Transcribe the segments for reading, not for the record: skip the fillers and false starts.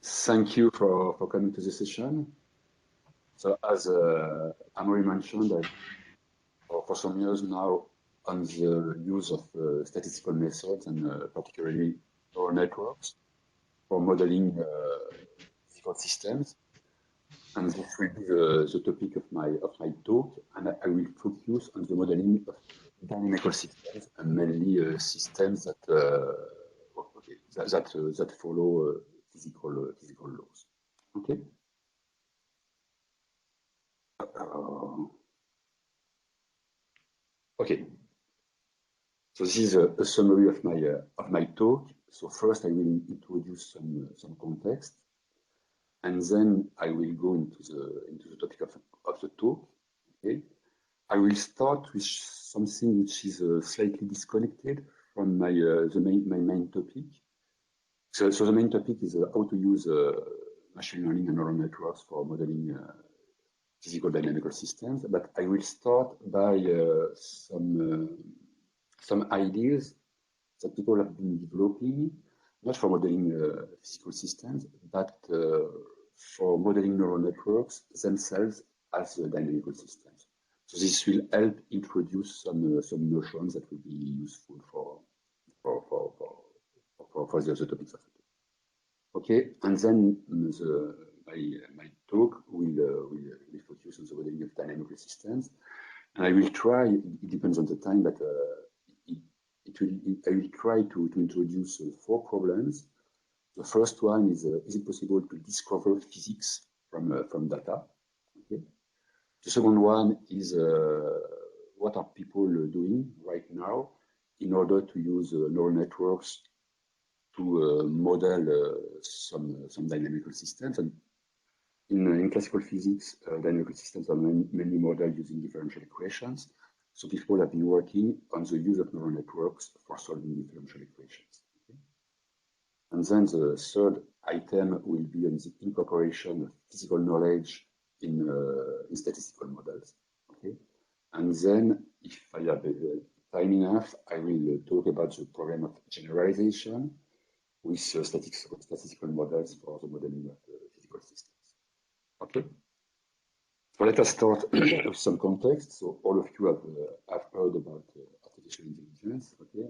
Thank you for coming to the session. So as Amory mentioned, for some years now on the use of statistical methods and particularly neural networks for modeling physical systems. And this will be the topic of my talk, and I will focus on the modeling of dynamical systems and mainly systems that that follow physical laws. Okay. Okay. So this is a summary of my talk. So first, I will introduce some context, and then I will go into the topic of the talk. Okay. I will start with something which is slightly disconnected from my main topic. So the main topic is how to use machine learning and neural networks for modeling physical dynamical systems. But I will start by some ideas that people have been developing, not for modeling physical systems, but for modeling neural networks themselves as dynamical systems. So this will help introduce some notions that will be useful for the other topics of the talk. Okay, and then my talk will focus on the modeling of dynamical systems, and I will try. It depends on the time, but I will try to introduce 4 problems. The first one is it possible to discover physics from data? Okay. The second one is what are people doing right now in order to use neural networks to model some dynamical systems. And in classical physics, dynamical systems are mainly modeled using differential equations. So people have been working on the use of neural networks for solving differential equations. Okay? And then the third item will be on the incorporation of physical knowledge in statistical models. Okay? And then, if I have time enough, I will talk about the problem of generalization with statistical models for the modeling of physical systems. Okay. So let us start with some context. So all of you have heard about artificial intelligence, okay,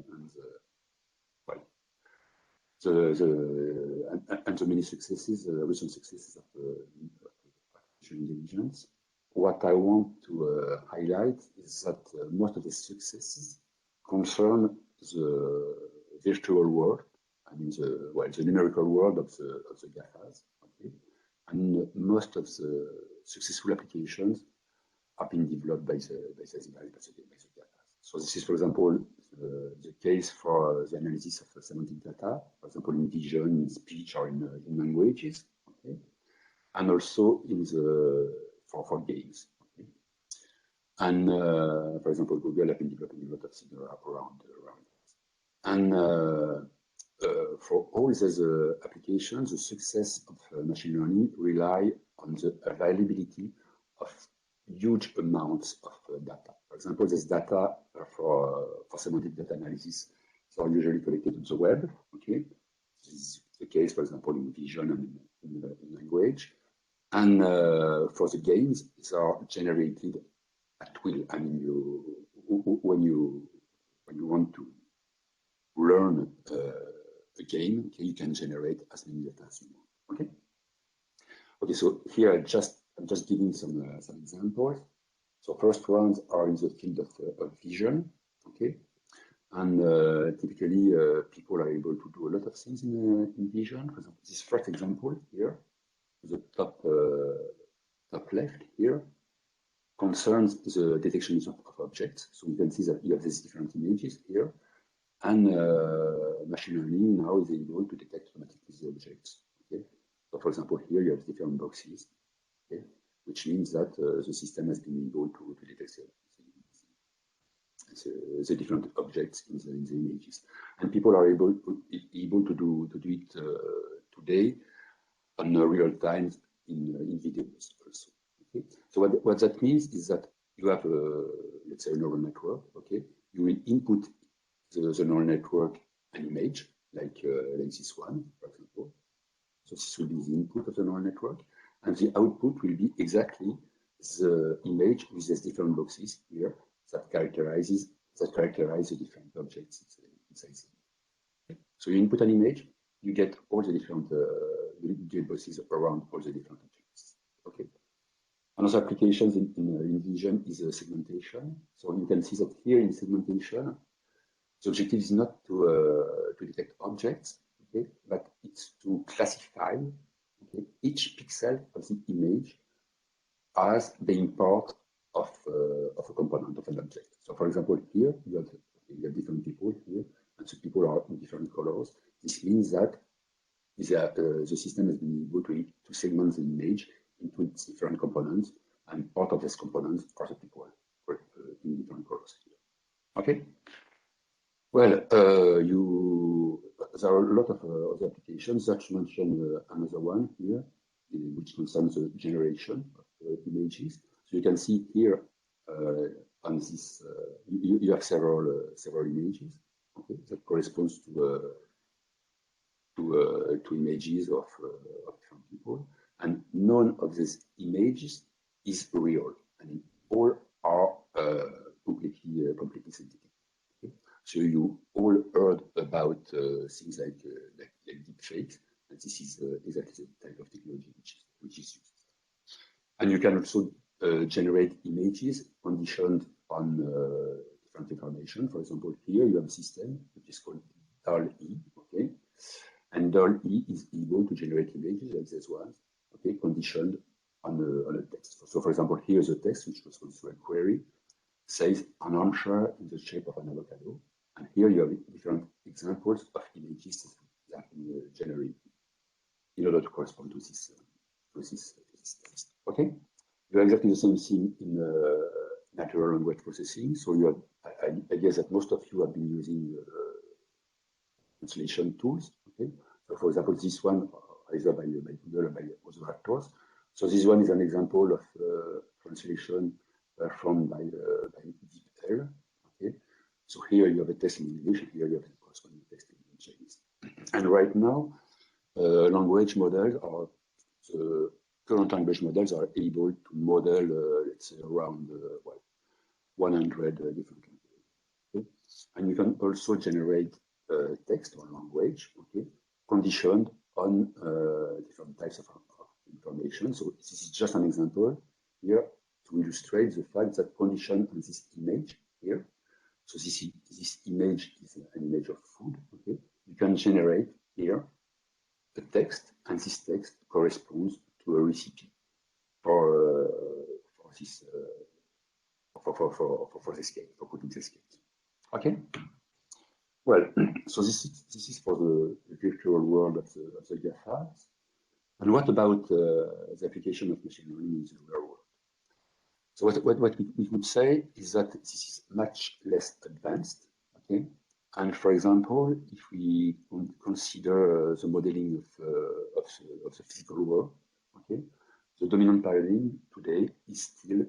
and the many successes, recent successes of artificial intelligence. What I want to highlight is that most of the successes concern the virtual world. I mean, the numerical world of the GAFAs, okay? And most of the successful applications have been developed by the GAFAs. So this is, for example, the case for the analysis of semantic data, for example, in vision, in speech, or in languages, okay? And also in for games. Okay? And for example, Google have been developing a lot of things around this. And for all these applications, the success of machine learning rely on the availability of huge amounts of data. For example, this data for semantic data analysis are usually collected on the web. Okay, this is the case, for example, in vision and in language. And for the games, these are generated at will. I mean, when you want to learn a game, okay, you can generate as many data as you want. Okay. Okay. So here I'm just giving some examples. So first ones are in the field of vision. Okay. And typically, people are able to do a lot of things in vision. For example, this first example here, the top left here, concerns the detection of objects. So you can see that you have these different images here. And machine learning now is able to detect automatically the objects. Okay? So for example, here you have different boxes, okay? Which means that the system has been able to detect the different objects in the images. And people are able to do it today on real time in videos also. Okay? So what that means is that you have let's say a neural network. Okay, you will input the neural network an image like this one, for example. So this will be the input of the neural network, and the output will be exactly the image with these different boxes here that characterize the different objects inside it. So you input an image, you get all the different boxes around all the different objects. Okay. Another application in vision is segmentation. So you can see that here in segmentation, the objective is not to detect objects, okay, but it's to classify, okay, each pixel of the image as being part of a component of an object. So, for example, here you have different people here, and the people are in different colors. This means that the system has been able to segment the image into its different components, and part of these components are the people in different colors here. Okay. Well, there are a lot of other applications. That mentioned another one here, which concerns the generation of images. So you can see here on this, you have several images, okay, that corresponds to images of different people, and none of these images is real. I mean, all are completely synthetic. Okay? So you all heard about things like LIP6, and this is exactly the type of technology which is used. And you can also generate images conditioned on different information. For example, here you have a system which is called DAL-E, okay? And DAL-E is able to generate images like this one, okay, conditioned on a text. So, for example, here is a text which responds to a query, says an armchair in the shape of an avocado. And here you have different examples of images that have been generated in order to correspond to this text. Okay? You have exactly the same thing in natural language processing. So you have, I guess that most of you have been using translation tools. Okay? So for example, this one either by Google or by other actors. So this one is an example of translation performed by DeepL. Okay? So here you have a text in English, here you have a corresponding text in Chinese. And right now, language models are the current language models are able to model, let's say, around 100 different languages. Okay? And you can also generate text or language, okay, conditioned on different types of information. So this is just an example here to illustrate the fact that conditioned on this image here. So this image is an image of food. Okay, you can generate here a text, and this text corresponds to a recipe for this cake, for cooking this cake. Okay. Well, so this is for the virtual world of the GAFAs. And what about the application of machine learning in the real world? So what we could say is that this is much less advanced. Okay. And for example, if we consider the modeling of the physical world, okay, the dominant paradigm today is still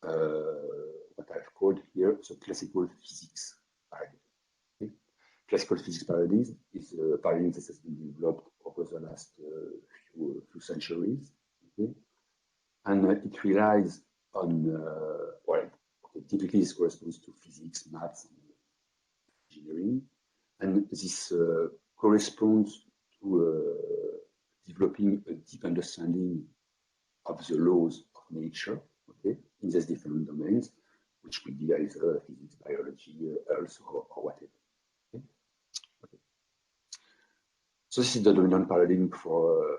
what I've called here the classical physics paradigm. Okay? Classical physics paradigm is a paradigm that has been developed over the last few centuries, okay? And it relies on typically this corresponds to physics, maths, and engineering, and this corresponds to developing a deep understanding of the laws of nature, okay, in these different domains, which could be either physics, biology, health, or whatever. Okay? Okay. So this is the dominant paradigm for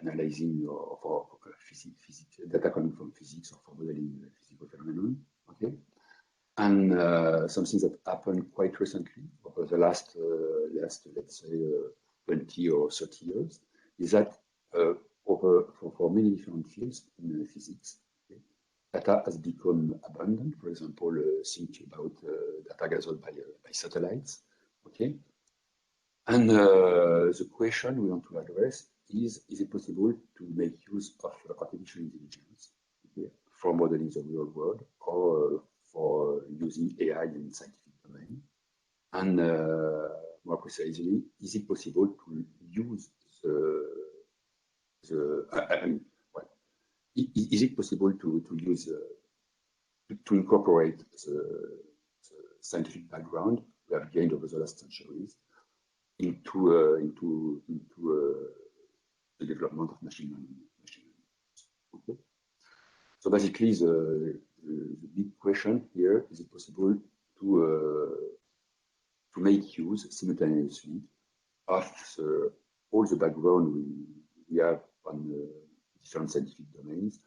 analyzing or for physics, data coming from physics or for modeling physical phenomenon. Okay. And something that happened quite recently, over the last let's say, 20 or 30 years, is that for many different fields in physics, okay, data has become abundant. For example, think about data gathered by satellites. Okay, and the question we want to address is it possible to make use of artificial intelligence, okay, for modeling the real world or for using AI in scientific domain? And more precisely, is it possible to use well, is it possible to use to incorporate the scientific background we have gained over the last centuries into the development of machine learning. Okay. So basically, the big question here: is it possible to make use simultaneously of all the background we have on different scientific domains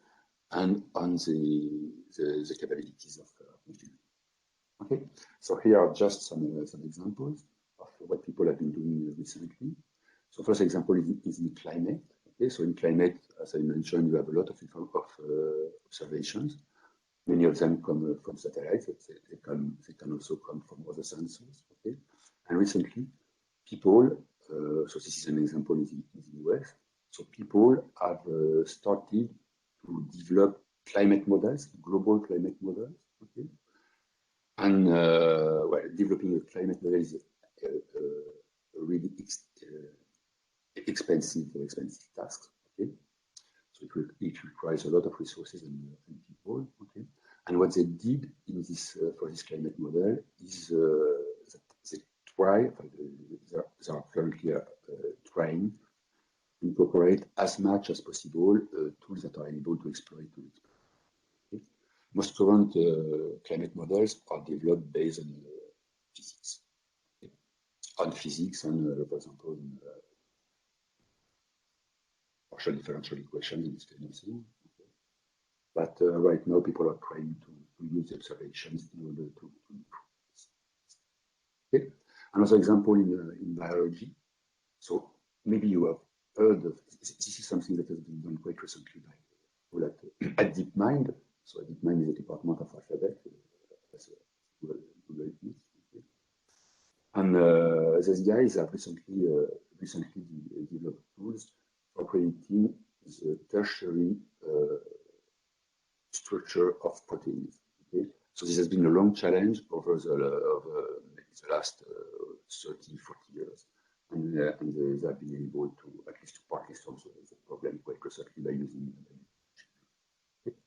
and on the capabilities of machine learning? Okay, so here are just some examples of what people have been doing recently. So first example is in climate. Okay, so in climate, as I mentioned, you have a lot of observations. Many of them come from satellites. They can also come from other sensors. Okay, and recently, people. So this is an example in the US. So people have started to develop climate models, global climate models. Okay, and well, developing a climate model is really expensive task. Okay, so it requires a lot of resources and people. Okay, and what they did in this for this climate model is that they try. They are currently trying to incorporate as much as possible tools that are able to exploit. Okay. Most current climate models are developed based on physics. Okay. On physics, and for example, partial differential equations and this kind of thing. Okay. But right now, people are trying to use the observations in order to improve this. Okay. Another example in biology. So maybe you have heard of this is something that has been done quite recently by people at DeepMind. So DeepMind is a department of Alphabet, as Google is. Okay. And these guys have recently developed tools for predicting the tertiary structure of proteins. Okay. So this has been a long challenge over the last 30, 40 years. And they have been able to at least to partly solve the problem quite recently by using it. Okay.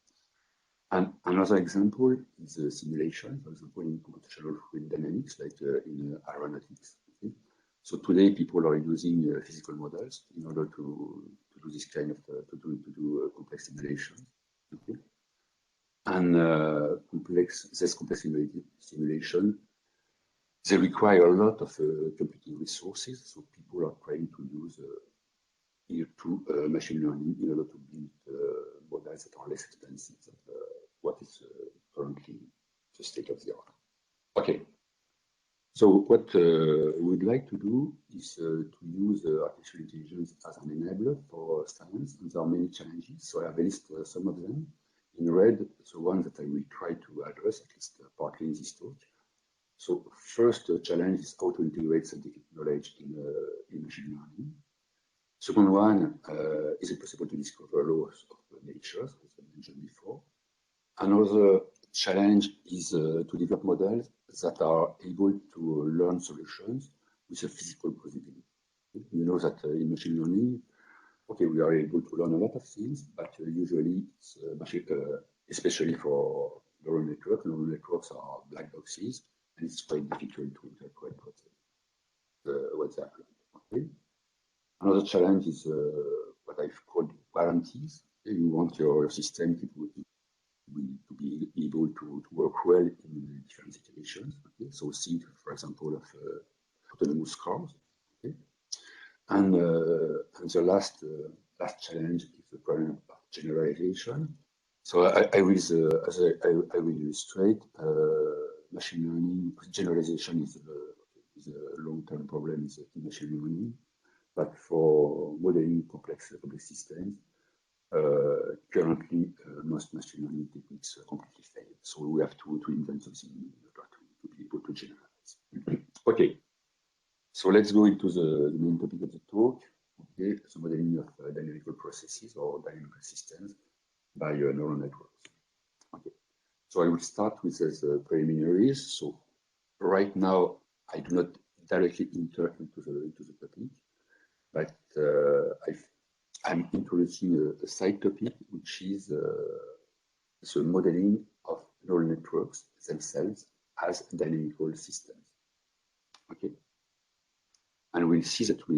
And another example is simulation, for example, in computational fluid dynamics, like in aeronautics. Okay. So today, people are using physical models in order to do this kind of to do complex simulations. Okay. And this complex simulation. They require a lot of computing resources, so people are trying to use machine learning in order to build models that are less expensive than what is currently the state of the art. Okay, so what we would like to do is to use artificial intelligence as an enabler for science, and there are many challenges, so I have listed some of them. In red, the one that I will try to address, at least partly in this talk. So first challenge is how to integrate scientific knowledge in machine learning. Second one, is it possible to discover laws of nature, as I mentioned before? Another challenge is to develop models that are able to learn solutions with a physical possibility. You know that in machine learning, okay, we are able to learn a lot of things, but usually it's especially for neural networks are black boxes. And it's quite difficult to interpret what's happening. Okay. Another challenge is what I've called guarantees. You want your system to be able to work well in different situations. Okay. So think, for example, of autonomous cars. Okay. And the last challenge is the problem of generalization. So I will illustrate. Machine learning generalization is a long-term problem in machine learning, but for modeling complex systems, currently most machine learning techniques completely fail. So we have to invent something in order to be able to generalize. Okay, so let's go into the main topic of the talk. Okay, so modeling of dynamical processes or dynamical systems by neural networks. Okay. So I will start with the preliminaries. So right now, I do not directly enter into the topic. but I'm introducing a side topic, which is the modeling of neural networks themselves as dynamical systems. Okay, and we'll see that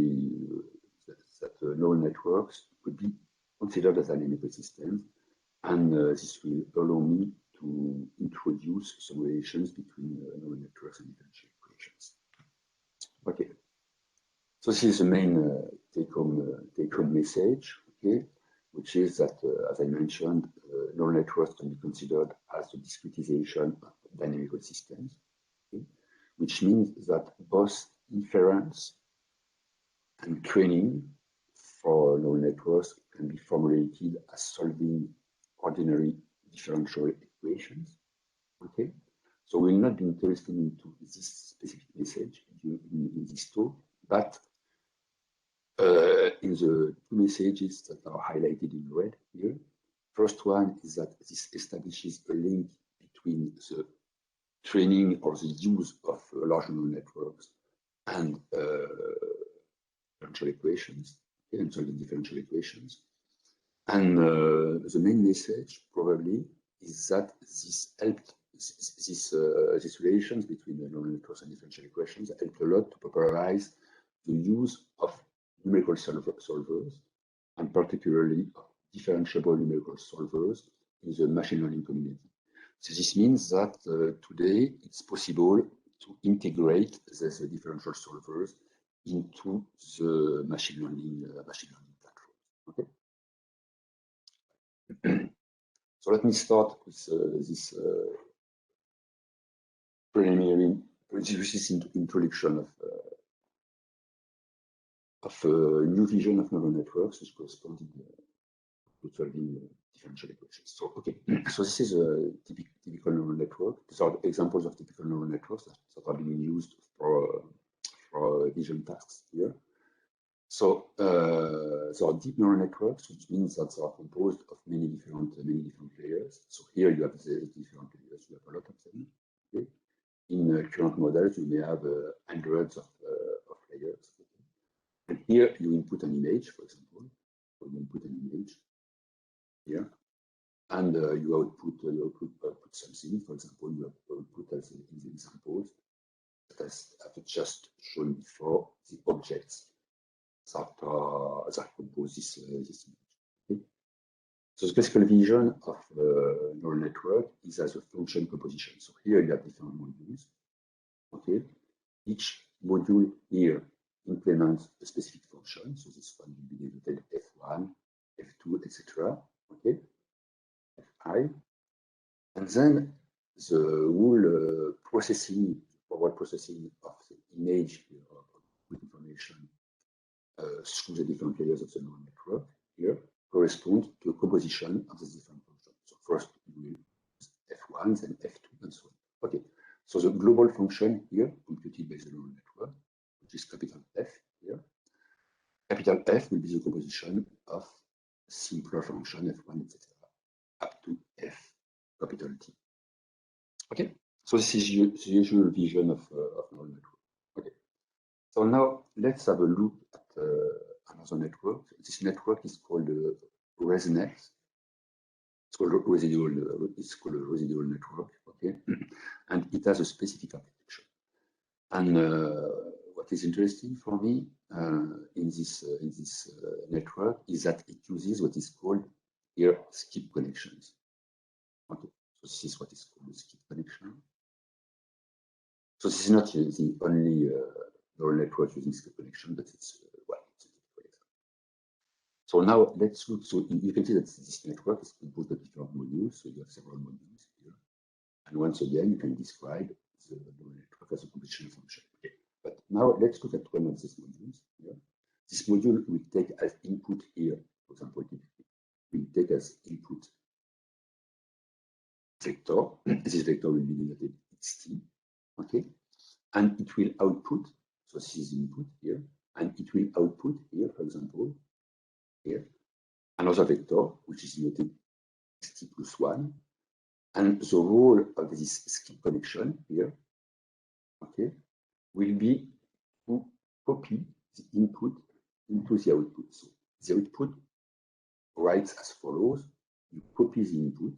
neural networks could be considered as dynamical systems, and this will allow me to introduce some relations between neural networks and differential equations. Okay, so this is the main take-home message. Okay, which is that, as I mentioned, neural networks can be considered as the discretization of dynamical systems, okay? Which means that both inference and training for neural networks can be formulated as solving ordinary differential equations. Okay, so we'll not be interested into this specific message in this talk, but in the two messages that are highlighted in red here, first one is that this establishes a link between the training or the use of large neural networks and differential equations, okay, and solving differential equations. And the main message probably is that this helped these relations between the neural networks and differential equations helped a lot to popularize the use of numerical solvers, and particularly differentiable numerical solvers in the machine learning community. So this means that today it's possible to integrate the differential solvers into the machine learning platform. Okay. So let me start with this preliminary introduction of a new vision of neural networks, which corresponds to solving differential equations. So, okay, so this is a typical neural network. These are examples of typical neural networks that are being used for vision tasks here. So, there are deep neural networks, which means that they are composed of many different layers. So here you have the different layers. You have a lot of them. Okay? In current models, you may have hundreds of layers. And here you input an image, for example. So you input an image here, and you output something. For example, you output, as in the examples that I've just shown before, the objects that compose this image. Okay? So the classical vision of neural network is as a function composition. So here you have different modules. Okay, each module here implements a specific function. So this one will be denoted F1, F2, etc. Okay, Fi, and then the whole processing, forward processing of the image here, of information through the different layers of the neural network here correspond to a composition of these different functions. So first we will use F1, then F2, and so on. Okay, so the global function here computed by the neural network, which is capital F here. Capital F will be the composition of simpler function F1, etc., up to F capital T. Okay, so this is the usual vision of neural network. Okay, so now let's have a look at another network. This network is called ResNet. It's called a residual network. Okay, and it has a specific architecture. And what is interesting for me in this network is that it uses what is called here skip connections. Okay, so this is what is called a skip connection. So this is not the only neural network using skip connection, but it's well, it's a typical example. So now let's look. So you can see that this network is composed of different modules. So you have several modules here, and once again you can describe the neural network as a composition function. Okay. But now let's look at one of these modules here. This module will take as input here, for example, it will take as input vector. This vector will be denoted xt, okay, and it will output. So this is input here, and it will output here, for example, here another vector which is denoted xt plus 1, and the role of this skip connection here, okay, will be to copy the input into the output. So the output writes as follows: you copy the input,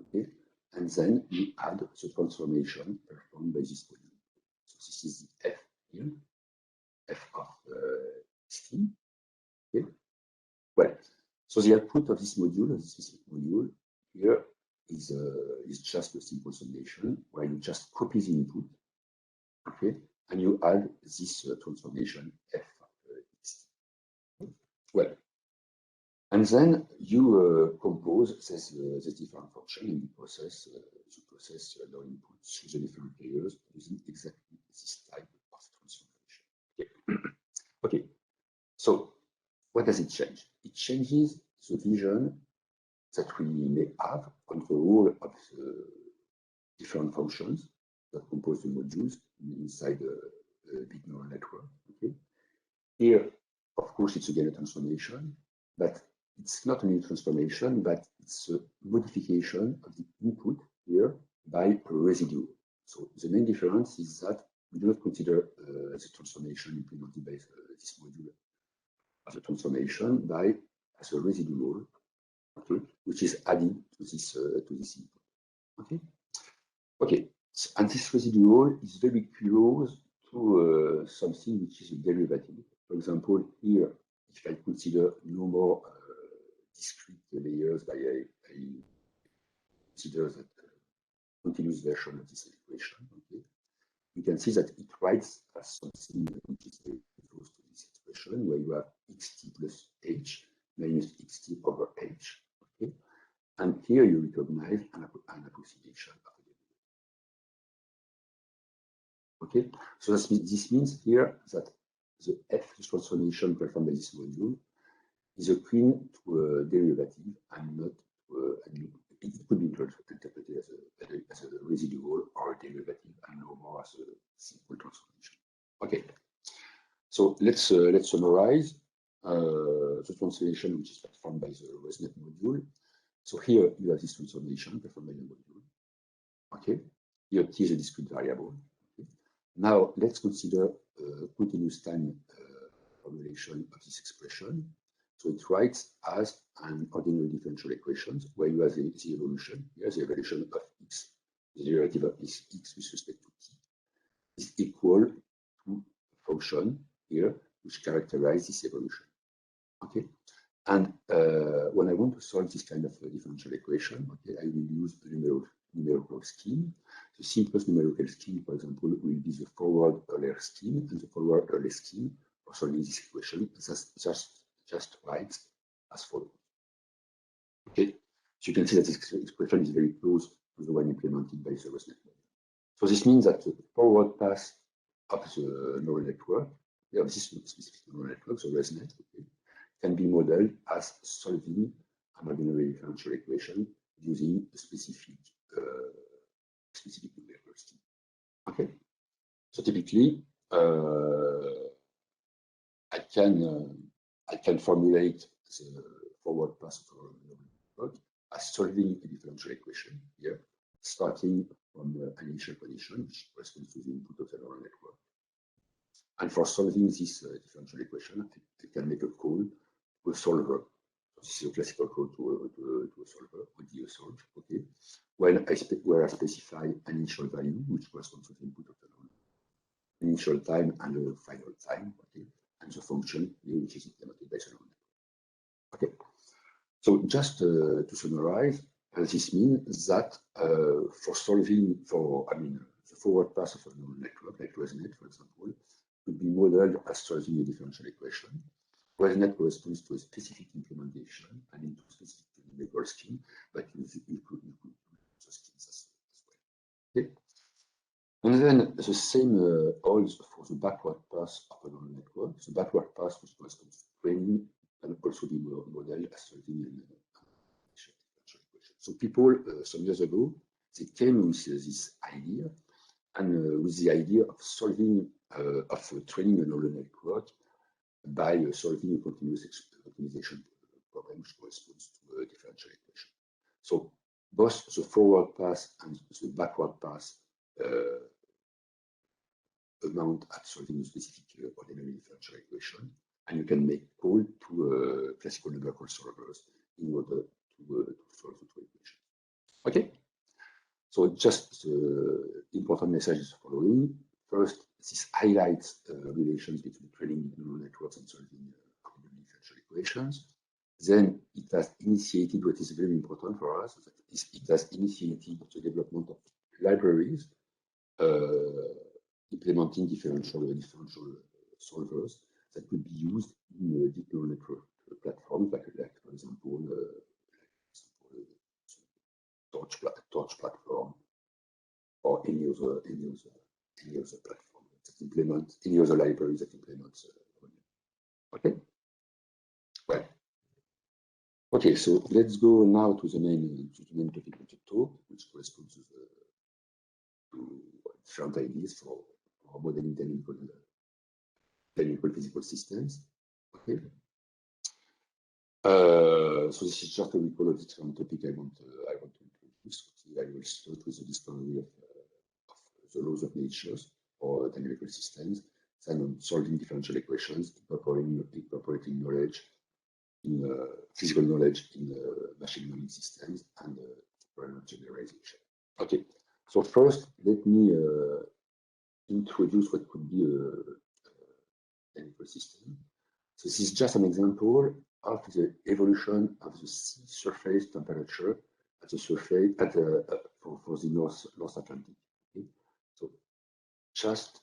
okay, and then you add the transformation performed by this module. So this is the F here, F of scheme. Okay. Well, so the output of this module, of this specific module, here is just a simple summation where you just copy the input, okay, and you add this transformation F of X. Well, and then you compose this different function and you process your input through the different layers using exactly this type of transformation. Okay. Okay. So what does it change? It changes the vision that we may have on the role of the different functions that compose the modules inside a big neural network. Okay. Here, of course, it's again a transformation, but it's not only a transformation, but it's a modification of the input here by a residual. So the main difference is that we do not consider the transformation implemented by this module as a transformation as a residual, okay, which is added to this input. Okay. Okay. And this residual is very close to something which is a derivative. For example, here, if I consider no more discrete layers by I consider that continuous version of this equation, okay, you can see that it writes as something which is very close to this expression where you have xt plus h minus xt over h, okay, and here you recognize an approximation of the derivative. Okay, so this means here that the F transformation performed by this module is akin to a derivative and not it could be interpreted as a residual or a derivative and no more as a simple transformation. Okay, so let's summarize the transformation which is performed by the ResNet module. So here you have this transformation performed by the module. Okay, here T is a discrete variable. Okay. Now let's consider continuous time formulation of this expression. So it writes as an ordinary differential equation where you have the evolution. Here the evolution of x, the derivative of this x with respect to t, is equal to a function here which characterizes this evolution. Okay, and when I want to solve this kind of differential equation, okay, I will use a numerical scheme. The simplest numerical scheme, for example, will be the forward Euler scheme, and the forward Euler scheme for solving this equation just writes as follows. Okay, so you can see that this expression is very close to the one implemented by the ResNet model. So this means that the forward pass of the neural network, of this specific neural network, the ResNet, okay, can be modeled as solving an ordinary differential equation using a specific numerical scheme. Okay, so typically I can formulate the forward pass of our neural network as solving a differential equation here, starting from an initial condition which corresponds to the input of the neural network. And for solving this differential equation, I can make a call to a solver. So this is a classical call to a solver, or DSolve, okay, where I specify an initial value which corresponds to the input of the neural network, initial time and a final time, okay, and the function here which is implemented by the neural network. Okay, so just to summarize, this means that for solving the forward pass of a neural network, like ResNet, for example, could be modeled as solving a differential equation. ResNet corresponds to a specific implementation and into a specific numerical scheme, but you could use the schemes as well. Okay. And then the same holds for the backward pass of a neural network. The backward pass, which corresponds to training, can also be modeled as solving an differential equation. So people, some years ago, they came with this idea, and with the idea of solving, training a neural network by solving a continuous optimization problem which corresponds to a differential equation. So both the forward pass and the backward pass amount at solving a specific ordinary differential equation, and you can make call to classical number call solvers in order to solve the two equations. Okay, so just the important message is following. First, this highlights relations between training neural networks and solving differential equations. Then it has initiated what is very important for us. That is, it has initiated the development of libraries implementing differential solvers that could be used in deep neural network platforms, like for example, Torch platform, or any other platform that implement any other library that implements. Okay. Well. Okay, so let's go now to the main topic of the talk, which corresponds to different ideas for modeling dynamical physical systems. Okay. So this is just a recall of the different topic I want to introduce. I will start with the discovery of the laws of nature or dynamical systems, then on solving differential equations, incorporating knowledge in physical knowledge in machine learning systems, and generalization. Okay, so first let me introduce what could be a dynamical system. So this is just an example of the evolution of the sea surface temperature at the surface for the North Atlantic. Okay? So just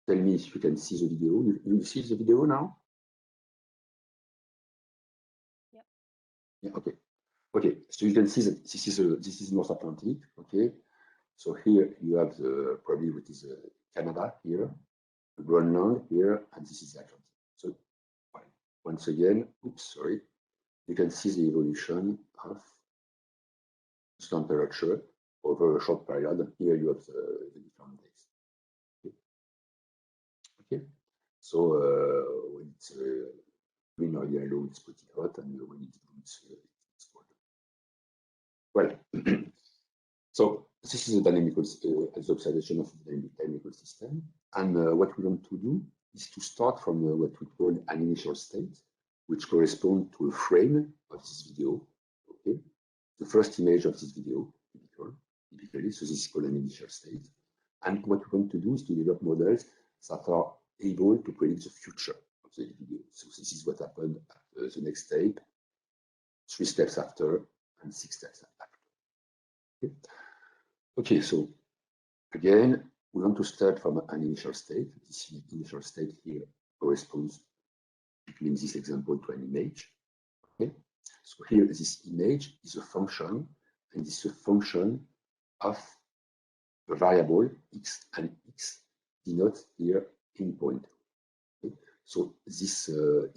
tell me if you can see the video. You see the video now? Yep. Yeah. Okay. Okay. So you can see that this is North Atlantic. Okay. So here you have probably what is Canada here, the Groenland here, and this is the Atlantic. So once again, oops, sorry, you can see the evolution of the temperature over a short period. Here you have the different days. Okay. Okay. So when it's green or yellow, it's pretty hot, and when it's blue, it's cold. Well, so this is a dynamical observation of the dynamical system, and what we want to do is to start from what we call an initial state, which corresponds to a frame of this video. Okay, the first image of this video, typically, so this is called an initial state. And what we want to do is to develop models that are able to predict the future of the video. So this is what happened at the next step, 3 steps after, and 6 steps after. Okay, okay, so again, we want to start from an initial state. This initial state here corresponds, in this example, to an image. Okay, so here this image is a function, and this is a function of the variable x, and x denotes here in point. Okay, so this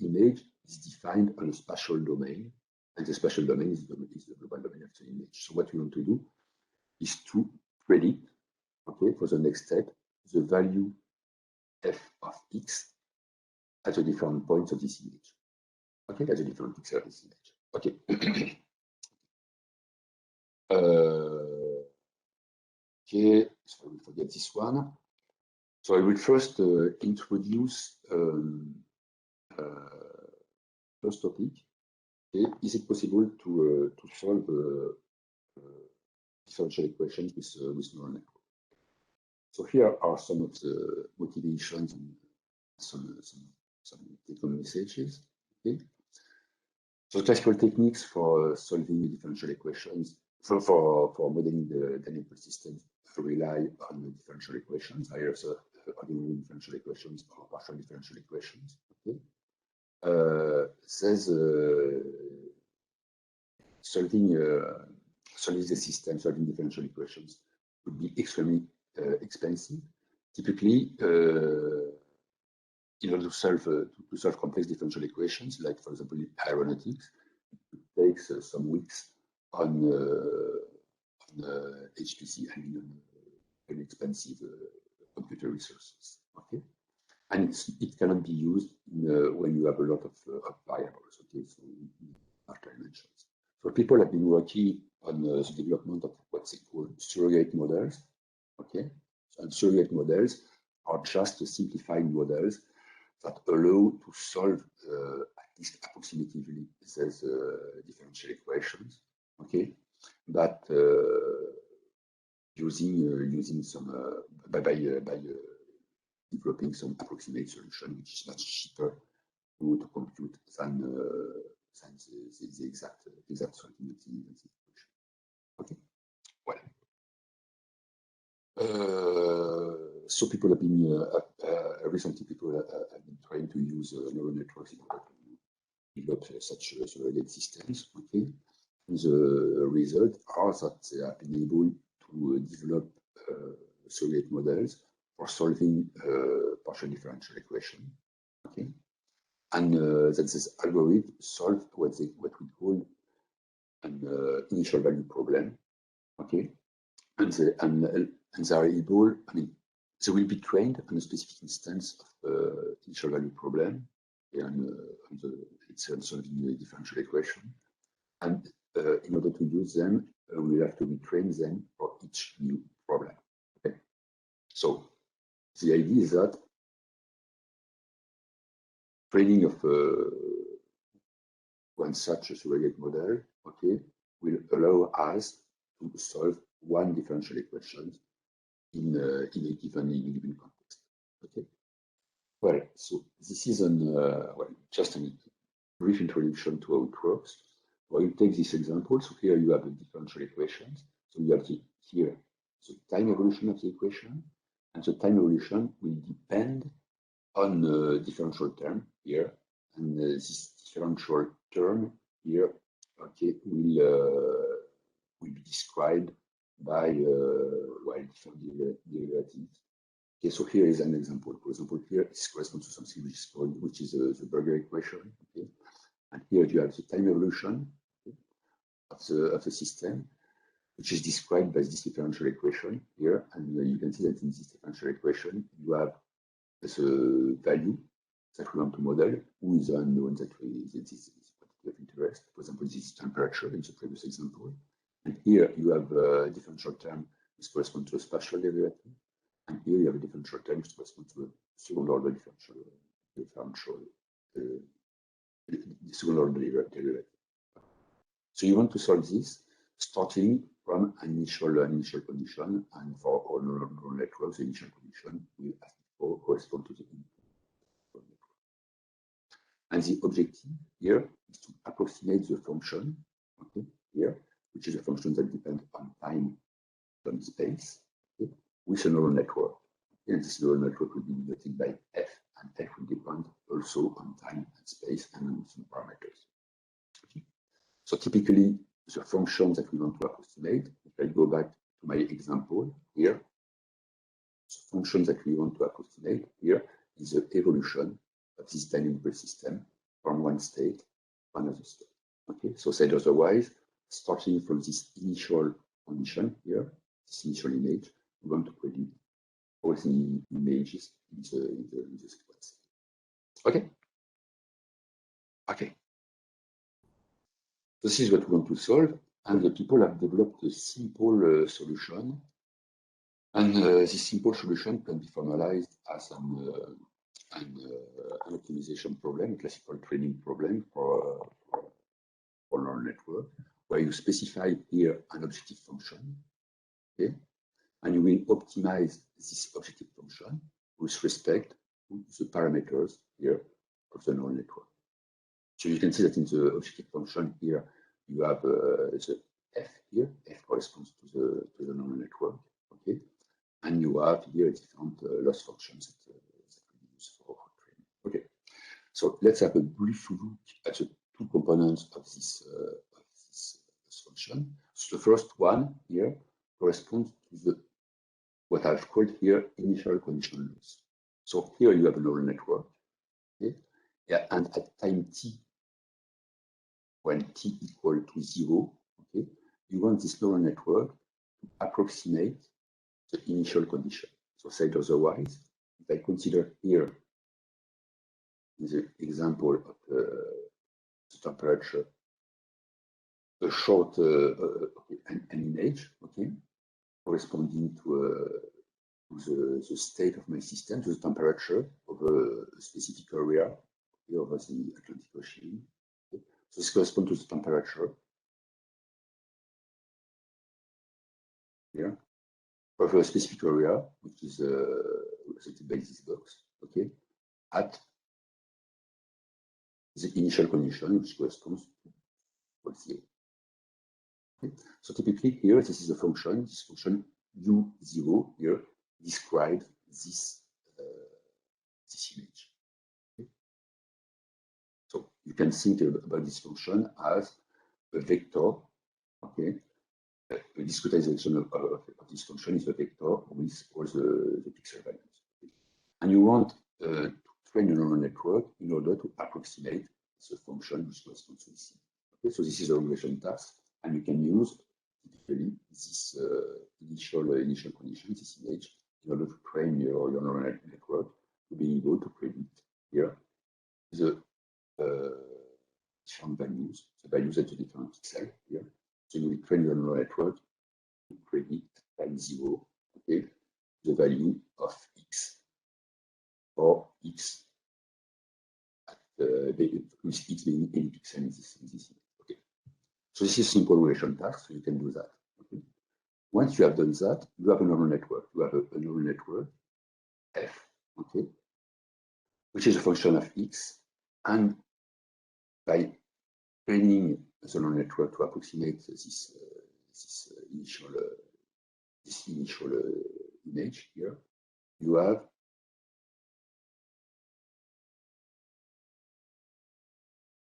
image is defined on a spatial domain, and the spatial domain is the global domain of the image. So what we want to do is to predict, okay, for the next step, the value f of x at the different points of this image. Okay, at the different pixels of this image. Okay. Okay, so I will forget this one. So I will first introduce first topic. Okay, is it possible to solve differential equations with neural network? So here are some of the motivations and some take-home messages. Okay. So classical techniques for solving differential equations, for modeling the dynamical systems, rely on differential equations, either ordinary differential equations or partial differential equations. Okay. Says solving the system, solving differential equations would be extremely expensive. Typically, in order to solve complex differential equations, like for example aeronautics, it takes some weeks on HPC, I mean, very expensive computer resources. Okay, and it cannot be used when you have a lot of variables. Okay, so large dimensions. So people have been working on the development of what they call surrogate models. Okay, and surrogate models are just simplified models that allow to solve at least approximatively these differential equations, okay, but using some by developing some approximate solution, which is much cheaper to compute than the exact solving of the equation. Okay, well. So people have been recently people have been trying to use neural networks in order to develop such surrogate systems. Okay, and the result are that they have been able to develop surrogate models for solving partial differential equation. Okay, and that this algorithm solve what we call an initial value problem. Okay, and they are able, I mean, they will be trained on a specific instance of initial value problem, and it's solving a differential equation. And in order to use them, we have to retrain them for each new problem. Okay, so the idea is that training of one such a surrogate model, okay, will allow us to solve one differential equation in a given context. Okay. Well, so this is just a brief introduction to how it works. Well, you take this example. So here you have the differential equations. So you have here the time evolution of the equation, and the time evolution will depend on the differential term here, and this differential term here, okay, will be described by different derivatives. Okay, so here is an example. For example, here this corresponds to something which is the Berger equation. Okay, and here you have the time evolution, okay, of the system, which is described by this differential equation here. And you can see that in this differential equation you have the value that we want to model, who is the unknown that is of interest. For example, this is temperature in the previous example. And here you have a differential term which corresponds to a spatial derivative. And here you have a differential term which corresponds to a second order derivative. So you want to solve this starting from an initial condition, and for all neural networks, the initial condition will correspond to the input network. And the objective here is to approximate the function, okay, here, which is a function that depends on time and space, okay, with a neural network. And this neural network will be denoted by f, and f will depend also on time and space and on some parameters. Okay. So typically, the function that we want to approximate, if I go back to my example here, the function that we want to approximate here is the evolution of this dynamical system from one state to another state. Okay, so said otherwise, starting from this initial condition here, this initial image, we want to predict all the images in the sequence. Okay. Okay. This is what we want to solve, and the people have developed a simple solution. And this simple solution can be formalized as an optimization problem, a classical training problem for neural network, where you specify here an objective function, okay, and you will optimize this objective function with respect to the parameters here of the neural network. So you can see that in the objective function here, you have the f here. F corresponds to the neural network, okay, and you have here different loss functions that we use for training. Okay, so let's have a brief look at the two components of this function. So the first one here corresponds to what I've called here initial conditional loss. So here you have a neural network, okay, yeah, and at time t, when t equal to 0, okay, you want this neural network to approximate the initial condition. So said otherwise, if I consider here in the example of the temperature, a short an image, okay, corresponding to the state of my system, to the temperature of a specific area over the Atlantic Ocean. Okay. So this corresponds to the temperature here of a specific area, which is represented by this box, okay, at the initial condition, which corresponds to 0. Okay. So typically here, this is a function, this function u0 here describes this image. Okay. So you can think about this function as a vector, okay. The discretization of this function is a vector with all the pixel values. Okay. And you want to train a neural network in order to approximate the function which corresponds to this. Okay, so this is a regression task, and you can use typically this initial condition, this image, in order to train your neural network to be able to predict here the different values, the values at the different pixels here. So you will train your neural network to predict at 0, okay, the value of x, or x at with x being any pixel in this image. Okay. So this is a simple regression task, so you can do that. Okay. Once you have done that, you have a neural network. You have a neural network f, okay, which is a function of x, and by training the neural network to approximate this initial image here, you have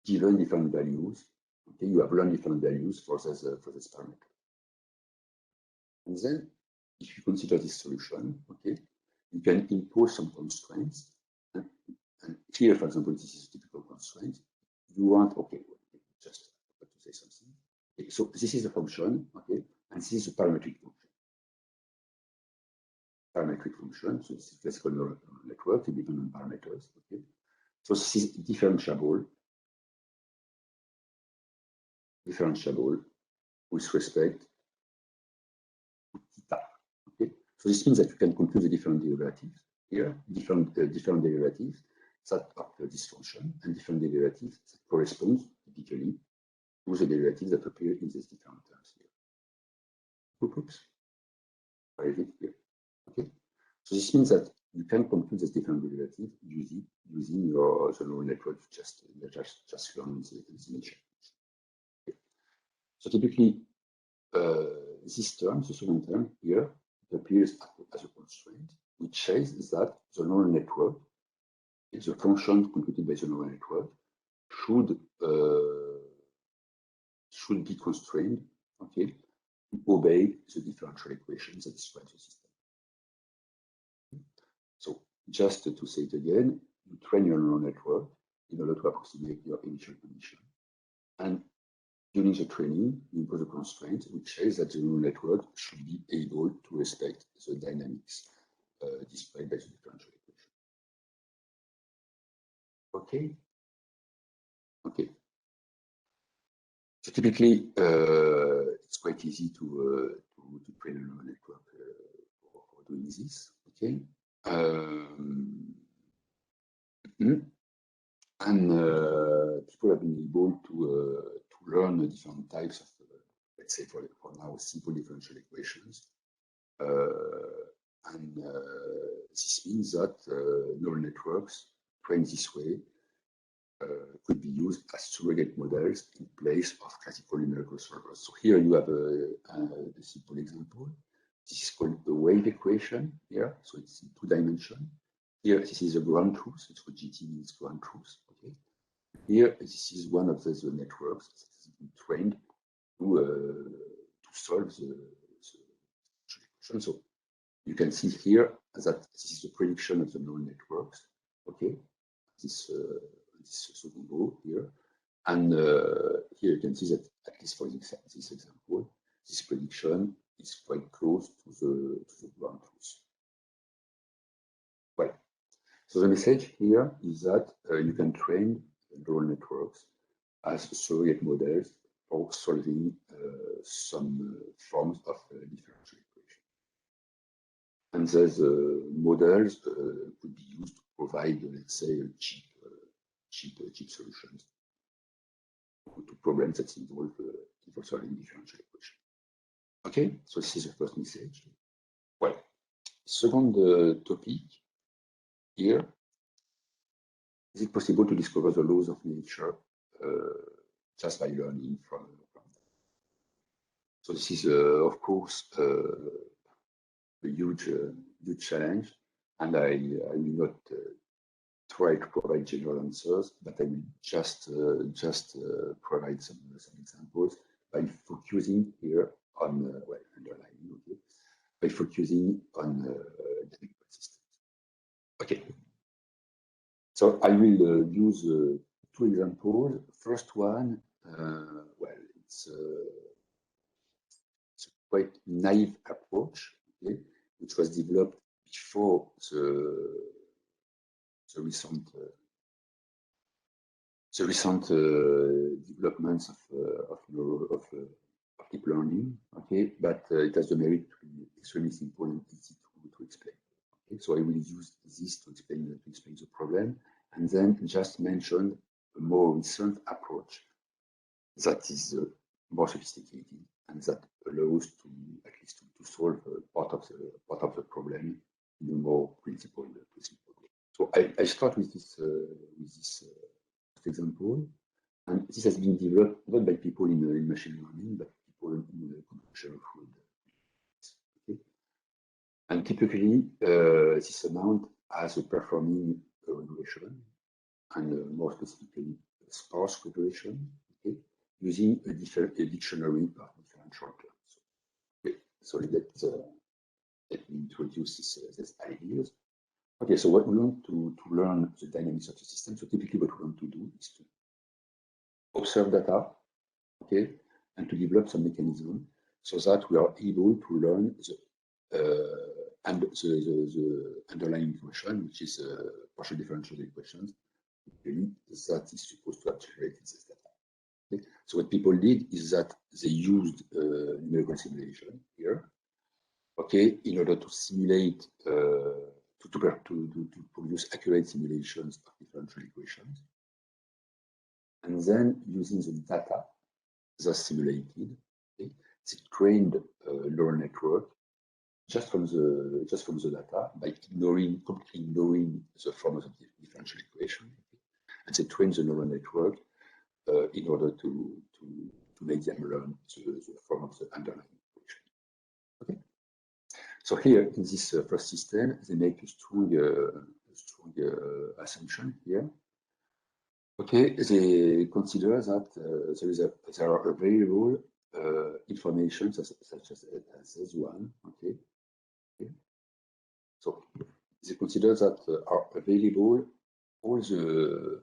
given different values. Okay, you have learned different values for this parameter. And then, if you consider this solution, okay, you can impose some constraints. And here, for example, this is a typical constraint. You want, okay, just to say something. Okay, so this is a function, okay, and this is a parametric function. Parametric function, so this is classical neural network, dependent on parameters, okay. So this is differentiable with respect to theta. Okay, so this means that you can compute the different derivatives here, different derivatives that are this function, and different derivatives that correspond typically to the derivatives that appear in these different terms here. Oops, where is it here? Okay, so this means that you can compute this different derivative using your neural network just learned this initial. So typically, this term, the second term here, it appears as a constraint, which says that the neural network, the function computed by the neural network, should be constrained, okay, to obey the differential equations that describe the system. So just to say it again, you train your neural network in order to approximate your initial condition, and during the training, you impose a constraint which says that the neural network should be able to respect the dynamics displayed by the differential equation. Okay. Okay. So typically, it's quite easy to train a neural network for doing this. Okay. And people have been able to learn different types of, let's say for now, simple differential equations. And this means that neural networks trained this way could be used as surrogate models in place of classical numerical solvers. So here you have a simple example. This is called the wave equation here. So it's in 2 dimensions. Here, this is a ground truth. It's what GT means ground truth. Okay. Here, this is one of the networks that has been trained to solve the equation. So you can see here that this is the prediction of the neural networks. Okay, this second row here, and here you can see that at least for this example, this prediction is quite close to the ground truth. Well, so the message here is that you can train neural networks as surrogate models for solving some forms of differential equation. And these models could be used to provide, let's say, cheap solutions to problems that involve solving differential equations. Okay, so this is the first message. Well, second topic here, is it possible to discover the laws of nature just by learning from them? So this is, of course, a huge challenge, and I will not try to provide general answers, but I will just provide some examples by focusing here on well, underlining, okay, by focusing on dynamic systems. Okay, so I will use two examples. First one, well, it's a quite naive approach, okay, which was developed before the recent developments of deep learning, okay, but it has the merit to be extremely simple and easy to explain. Okay, so I will use this to explain the problem, and then just mention a more recent approach that is more sophisticated and that allows to at least to solve part of the problem in a more principled way. So I start with this example, and this has been developed not by people in machine learning, but people in computational fluid. Okay, and typically this amount has a performing regression, and more specifically a sparse regression. Okay, using a dictionary of differential terms. Okay, so let me introduce these ideas. Okay, so what we want to learn the dynamics of the system. So typically what we want to do is to observe data, okay, and to develop some mechanism so that we are able to learn the underlying equation, which is partial differential equations, that is supposed to generate this data. Okay? So what people did is that they used numerical simulation here, okay, in order to simulate to produce accurate simulations of differential equations, and then using the data thus simulated, okay, they trained a neural network just from the data by completely ignoring the form of the differential equation, okay? And they trained the neural network in order to make them learn the form of the underlying equation. Okay. So here in this first system, they make a strong assumption here. Okay, they consider that there are available information such as one. Okay. Okay. So they consider that are available all the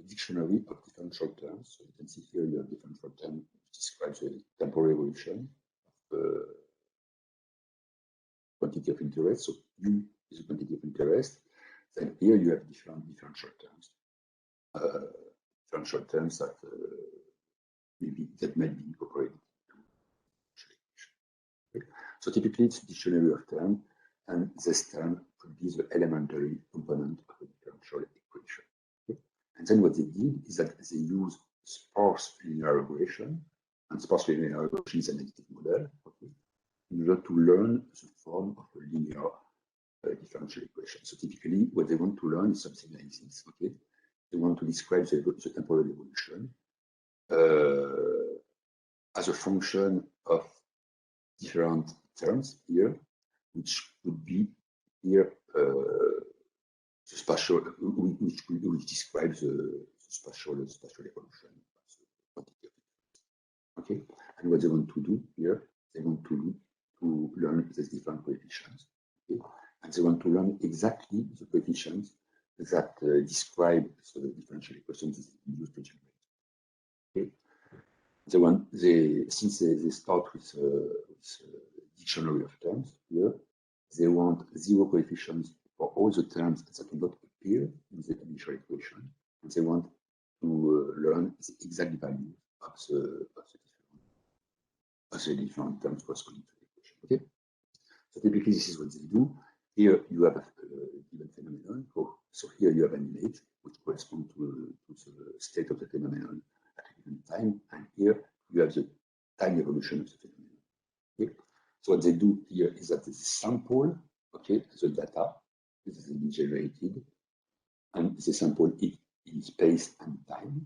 dictionary of differential terms. So you can see here you have differential term which describes the temporal evolution of quantity of interest. So U is a quantity of interest. Then here you have differential terms. Differential terms that might be incorporated into equation. Okay. So typically it's a dictionary of terms, and this term could be the elementary component of a differential equation. Okay. And then what they did is that they use sparse linear regression, and sparse linear regression is an analytic model, okay, in order to learn the form of a linear differential equation. So typically what they want to learn is something like this. Okay. They want to describe the temporal evolution as a function of different terms here, which would be here the spatial, which describes the spatial evolution of the quantity of it. Okay, and what they want to do here, they want to learn these different coefficients. Okay, and they want to learn exactly the coefficients that describe the differential equations that they use to generate. Okay, since they start with dictionary of terms here, they want zero coefficients for all the terms that do not appear in the initial equation, and they want to learn the exact value of the different terms corresponding to the equation. Okay, So typically, this is what they do. Here you have a given phenomenon. So here you have an image which corresponds to the state of the phenomenon at a given time, and here you have the time evolution of the phenomenon. Okay? So what they do here is that they sample, okay, the data that has been generated, and they sample it in space and time,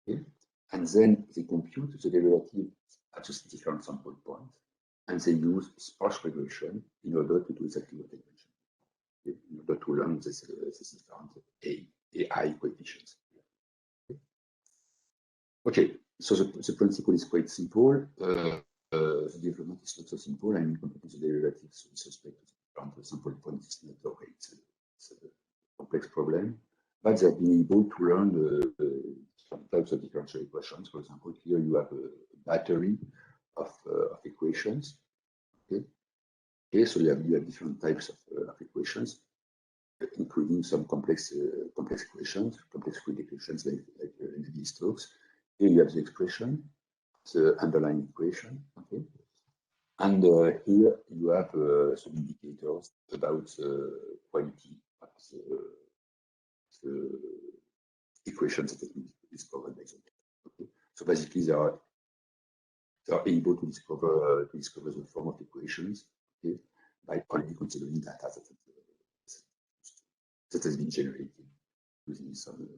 okay? And then they compute the derivative at just different sample points, and they use sparse regression in order to do exactly what I mentioned, okay? In order to learn this different AI coefficients. Okay, so the principle is quite simple. The development is not so simple. I mean, computing the derivatives with respect to the different sample points is not a it's a complex problem. But they've been able to learn some types of differential equations. For example, here you have a battery of equations. Okay, so you have different types of equations, including some complex equations, complex fluid equations like Navier-Stokes. Here you have the expression, the underlying equation. Okay, and here you have some indicators about the quality of the equations that have been discovered by them. Okay, so basically they are able to discover the form of equations, okay, by only considering data that has been generated using some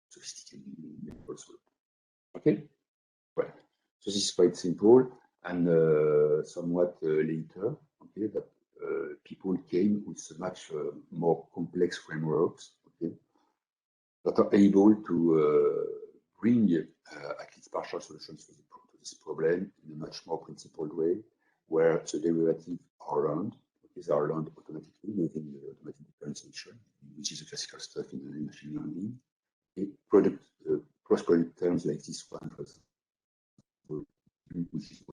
sophisticated methods. Okay, well, so this is quite simple, and somewhat later, okay, that people came with much more complex frameworks, okay, that are able to bring at least partial solutions to this problem in a much more principled way, where the derivatives are learned. Okay, they are learned automatically using the automatic differentiation, which is the classical stuff in machine learning. Okay, cross-product terms like this one, for example, which is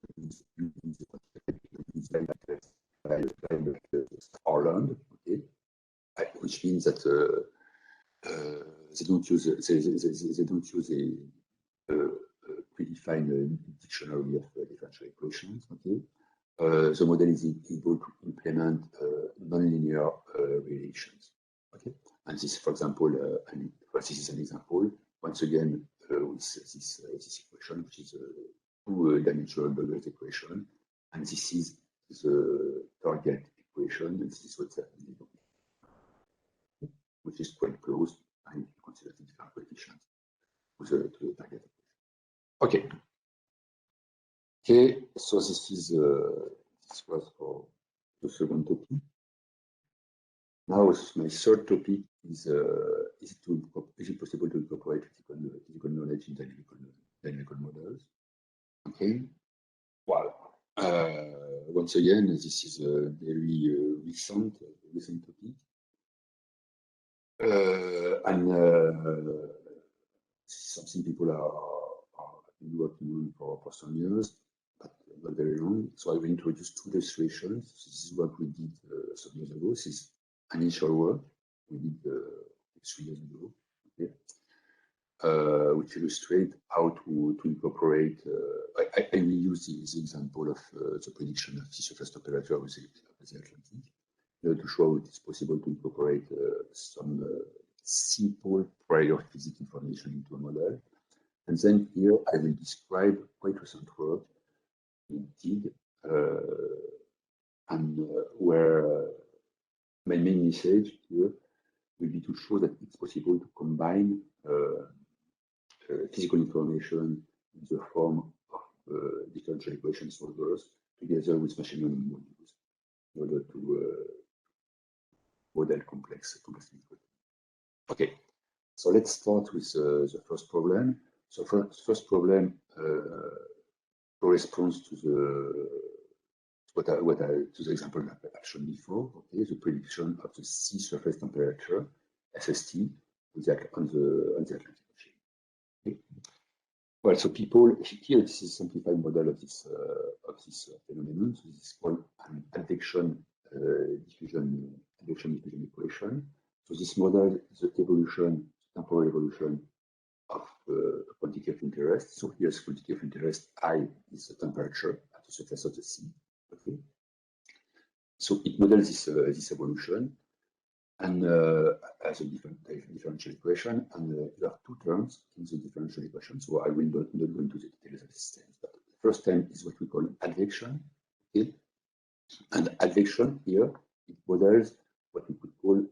are learned, okay, which means that they don't use a predefined dictionary of differential equations. Okay, the model is able to implement nonlinear relations. Okay, and this, for example, this is an example. Once again, with this equation, which is a two-dimensional Burger's equation, and this is the target equation, and this is what's happening, which is quite close, and you consider the different coefficients to the target equation. Okay. Okay, so this was for the second topic. Now, my third topic is it possible to incorporate physical knowledge in dynamical models? Okay. Well, once again, this is a very recent topic, and this is something people are working on for some years, but not very long. So I will introduce two illustrations. This is what we did some years ago. This is initial work we did 3 years ago, okay, which illustrate how to incorporate. I will use the example of the prediction of the surface temperature with the Atlantic to show it is possible to incorporate some simple prior physics information into a model. And then here I will describe quite recent work we did, and where my main message here will be to show that it's possible to combine physical information in the form of differential equation solvers together with machine learning modules in order to model complex equations. Okay, so let's start with the first problem. So first problem corresponds to the example I've shown before. Okay, the prediction of the sea surface temperature (SST) on the Atlantic Ocean. Okay. Well, so people here, this is a simplified model of this phenomenon. So this is called an advection diffusion equation. So this model is the temporal evolution of a quantity of interest. So here's quantity of interest I is the temperature at the surface of the sea. Okay, so it models this evolution and as a differential equation, and you have two terms in the differential equation. So I will not go into the details of this term, but the first term is what we call advection. Okay, and advection here it models what we could call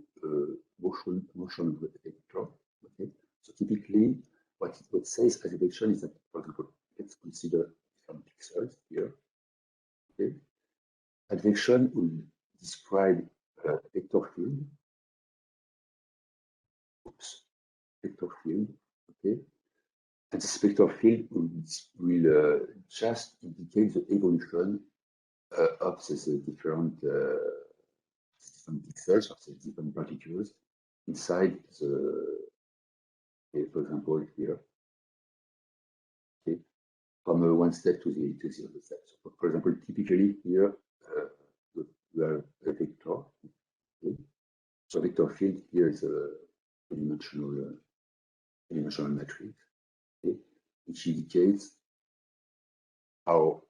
motion vector. Okay, so typically what it says as advection is that, for example, let's consider some pixels here. Okay, advection will describe a vector field. Oops, vector field. Okay, and this vector field will just indicate the evolution of these different pixels, of the different particles inside the, okay, for example, here, okay, from one step to the other step. So, for example, typically here we have a vector. Okay. So vector field here is a dimensional matrix, okay, which indicates how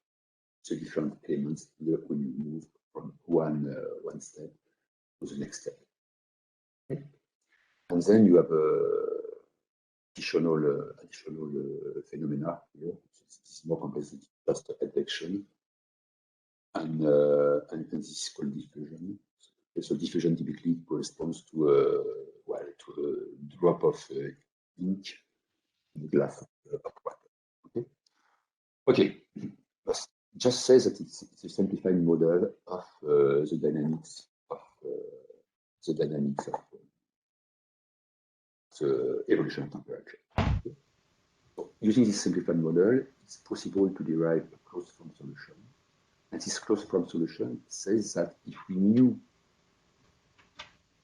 the different elements here will move from one step to the next step. Okay. And then you have additional phenomena here. This is more complex than just advection, and this is called diffusion. So diffusion typically corresponds to a drop of ink in the glass of water. Okay. Let's just say that it's a simplified model of the dynamics of the evolution of temperature. Okay. So using this simplified model, it's possible to derive a closed form solution. And this closed form solution says that if we knew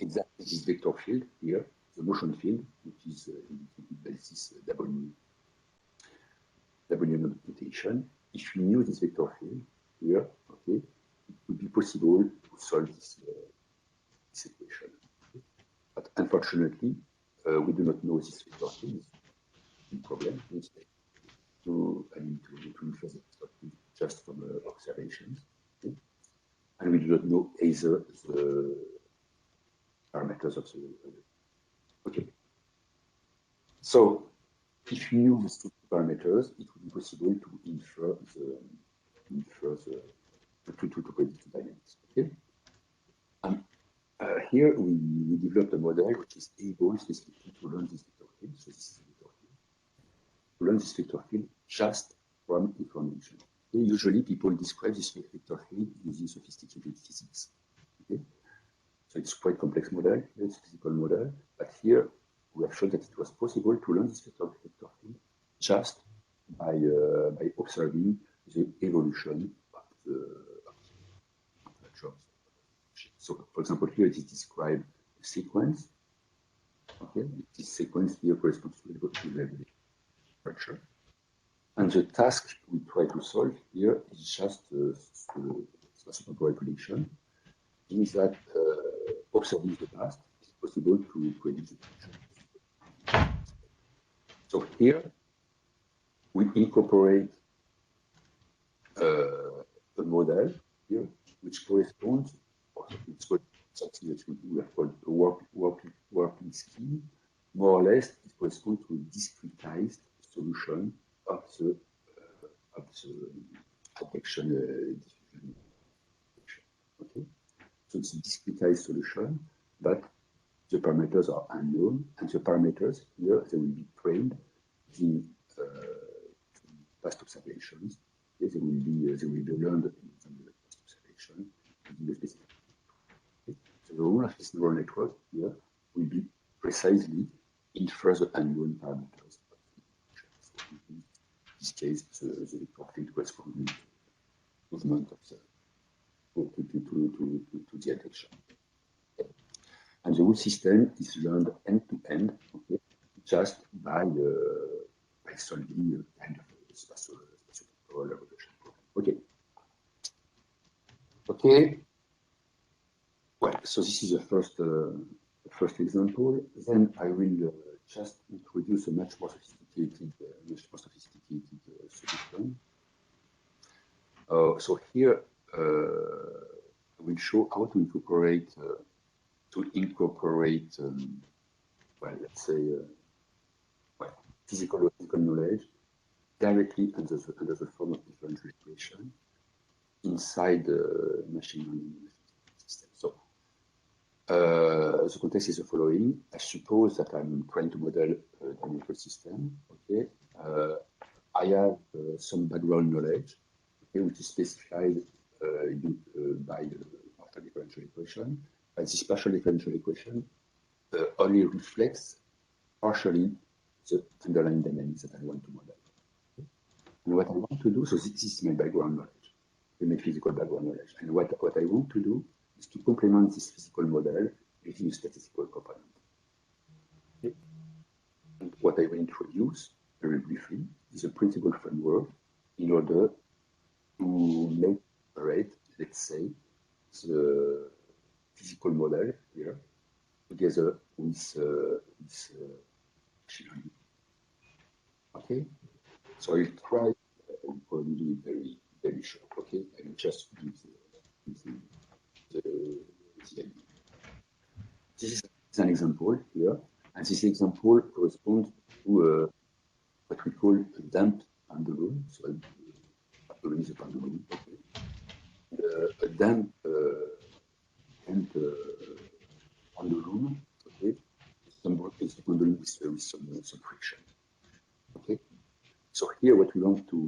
exactly this vector field here, the motion field, which is indicated by this W notation, if we knew this vector field here, okay, it would be possible to solve this equation. Okay. But unfortunately, we do not know this vector field. It's a problem. I need to infer the vector field just from observations. Okay. And we do not know either the parameters of the. Okay. So if you knew these two parameters, it would be possible to infer to predict the dynamics. Okay. And here we developed a model which is able specifically to learn this vector field. So this is a vector field. To learn this vector field just from information. Okay. Usually people describe this vector field using sophisticated physics. Okay. So it's quite complex model, it's a physical model, but here we have shown that it was possible to learn this vector field just by observing the evolution of the temperature. So, for example, here it is described a sequence. Okay, this sequence here corresponds to the temperature, and the task we try to solve here is just a prediction. Means that observing the past is possible to predict the future. So here we incorporate a model here which corresponds, or it's called something that we have called a working scheme. More or less, it corresponds to a discretized solution of the advection diffusion. Okay. So it's a discretized solution, but the parameters are unknown, and the parameters here they will be trained in past observations. Okay, they will be learned from the past observation in the specific. Okay. So the role of this neural network here will be precisely infer the unknown parameters. So in this case, the vector field corresponding to movement of the to the advection. Okay. And the whole system is learned end-to-end, okay, just by solving kind of spatial evolution problem. Okay. Okay. Well, so this is the first example. Then I will just introduce a much more sophisticated solution. So here show how to incorporate well, let's say, well, physical knowledge directly under the form of differential equation inside the machine learning system. So the context is the following. I suppose that I'm trying to model a dynamical system. Okay, I have some background knowledge, okay, which is specified by partial differential equation. But this partial differential equation only reflects partially the underlying dynamics that I want to model. And what I want to do, so this is my background knowledge, my physical background knowledge. And what I want to do is to complement this physical model using a statistical component. Okay. And what I will introduce very briefly is a principal framework in order to make operate, let's say, the physical model here together with machine learning. Okay, so I'll try to do it very short. Okay, I will just give the idea. This is an example here, and this example corresponds to what we call a damped pendulum. So pendulum is a pendulum. Okay, a damped pendulum. Okay, is a pendulum with some friction. Okay, so here what we want to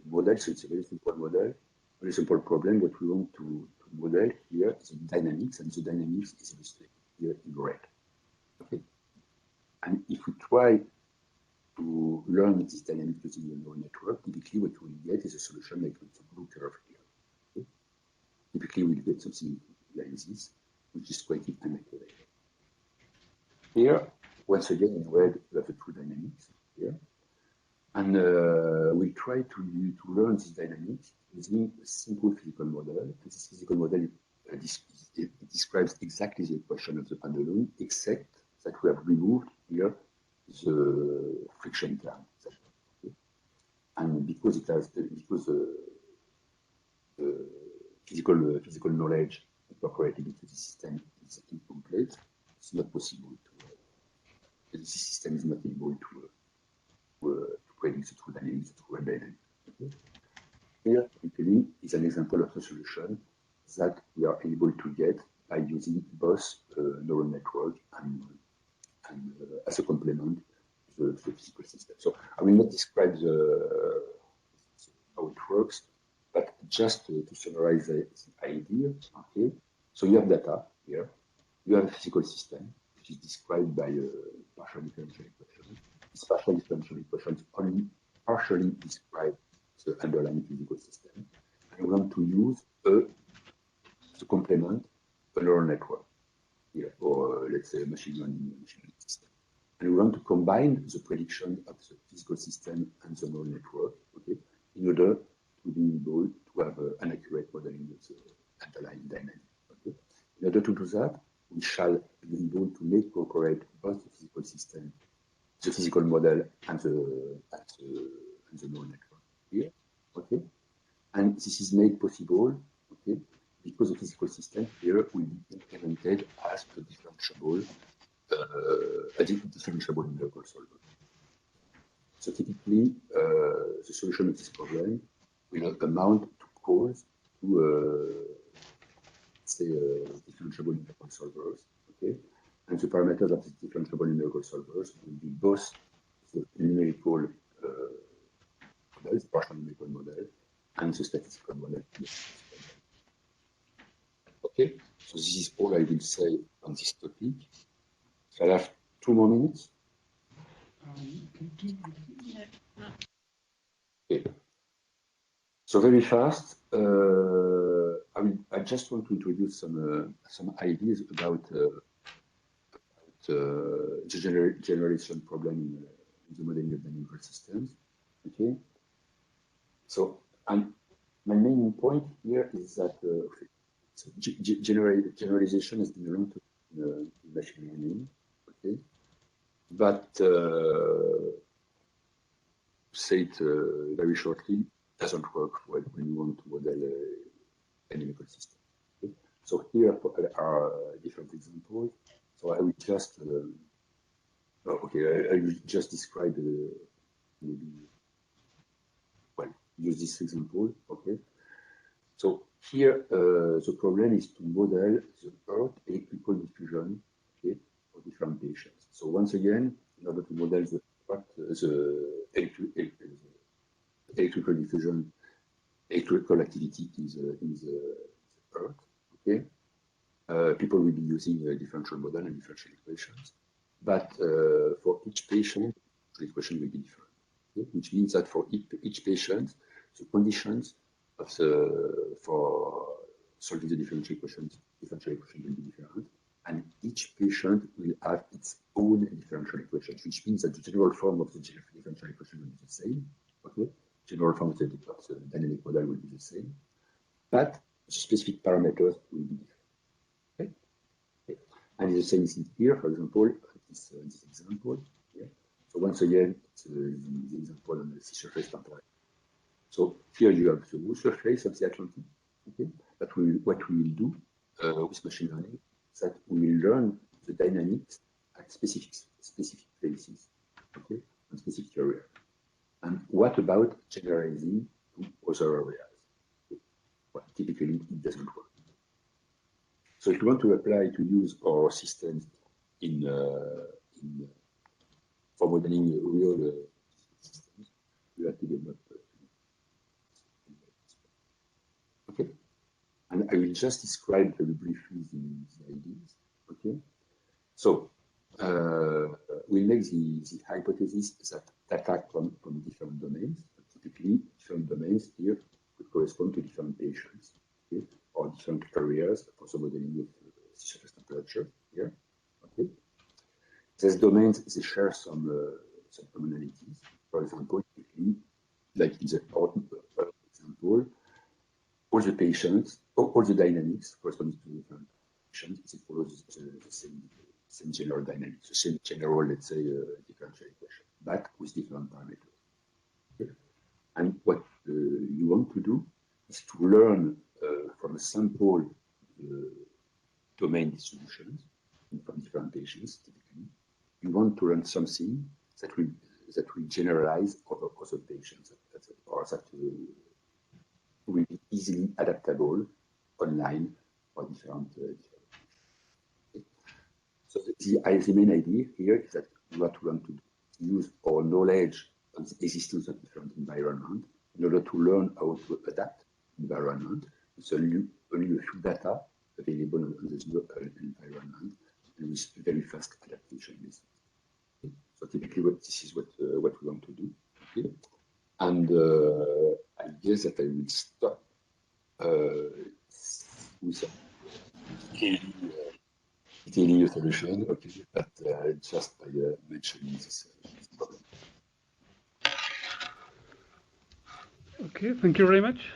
model, so it's a very simple model, very simple problem. What we want to model here is the dynamics, and the dynamics is illustrated here in red. Okay, and if we try to learn this dynamics using the neural network, typically what we will get is a solution like the blue curve here. Okay? Typically we'll get something like this, which is quite inaccurate. Here, once again in red, we have the two dynamics here. And we'll try to learn this dynamics using a simple physical model. And this physical model describes exactly the equation of the pendulum, except that we have removed here the friction term. Okay? And because the physical knowledge incorporated into the system is incomplete, it's not possible to. This system is not able to predict the true dynamics, the true dynamics. Okay? Here, typically, is an example of a solution that we are able to get by using both neural network and as a complement to the physical system. So I will not describe how it works, but just to summarize the idea. Okay, so you have data here. You have a physical system which is described by a partial differential equation. This partial differential equations only partially describe the underlying physical system. And we want to use to complement a neural network here, or let's say a machine learning system. And we want to combine the prediction of the physical system and the neural network, okay, in order to be able to have an accurate modeling of the underlying dynamic. Okay. In order to do that, we shall be able to make cooperate both the physical system, the physical model, and the neural network here. Okay, and this is made possible, okay, because the physical system here will be implemented as a differentiable numerical solver. So typically, the solution of this problem will amount to calls to say differentiable numerical solvers. Okay, and the parameters of these differentiable numerical solvers will be both the numerical model, the partial numerical model, and the statistical model. Okay, so this is all I will say on this topic. So I have 2 more minutes. Okay. So very fast, I just want to introduce some ideas about the generation problem in the modeling of dynamical systems. Okay. So my main point here is that so generalization has been learned in machine learning. Okay, but say it very shortly, doesn't work when you want to model a dynamical system. Okay? So here are different examples. So I will just, I will just describe maybe, well, use this example, okay? So here, the problem is to model the Earth electrical diffusion, okay, for different patients. So once again, in order to model the electrical diffusion, electrical activity in the Earth, okay, people will be using a differential model and differential equations, but for each patient, the equation will be different, okay? Which means that for each patient, the conditions of for solving the differential equation will be different, and each patient will have its own differential equation, which means that the general form of the differential equation will be the same, okay? General form of the dynamic model will be the same, but the specific parameters will be different. Okay? Okay. And the same thing here, for example, this example. Yeah. So once again, it's the example on the sea surface temperature. So here you have the whole surface of the Atlantic. Okay. But what we will do with machine learning is that we will learn the dynamics at specific places, okay, on specific areas. And what about generalizing to other areas? Well, typically, it doesn't work. So if you want to apply to use our systems for modeling real systems, you have to develop. Okay, and I will just describe very briefly the ideas. Okay, so we make the hypothesis that data come from different domains. Typically, different domains here could correspond to different patients, okay, or different areas for the modeling of surface temperature here. Okay, these domains they share some commonalities. For example, typically, like in the example, all the patients, all the dynamics corresponding to different patients, it follows the same general dynamics, the same general, let's say, differential equation, but with different parameters. Okay? And what you want to do is to learn from a sample domain distributions from different patients. Typically, you want to learn something that will generalize over other patients, or that will be easily adaptable online for different. So the main idea here is that what we want to do is use our knowledge of the existence of different environment in order to learn how to adapt environment. It's only a few data available on this environment and with very fast adaptation. Okay? So typically, this is what we want to do. Okay? And I guess that I will stop with detailing a solution, okay, but just by mentioning this problem. Okay, thank you very much.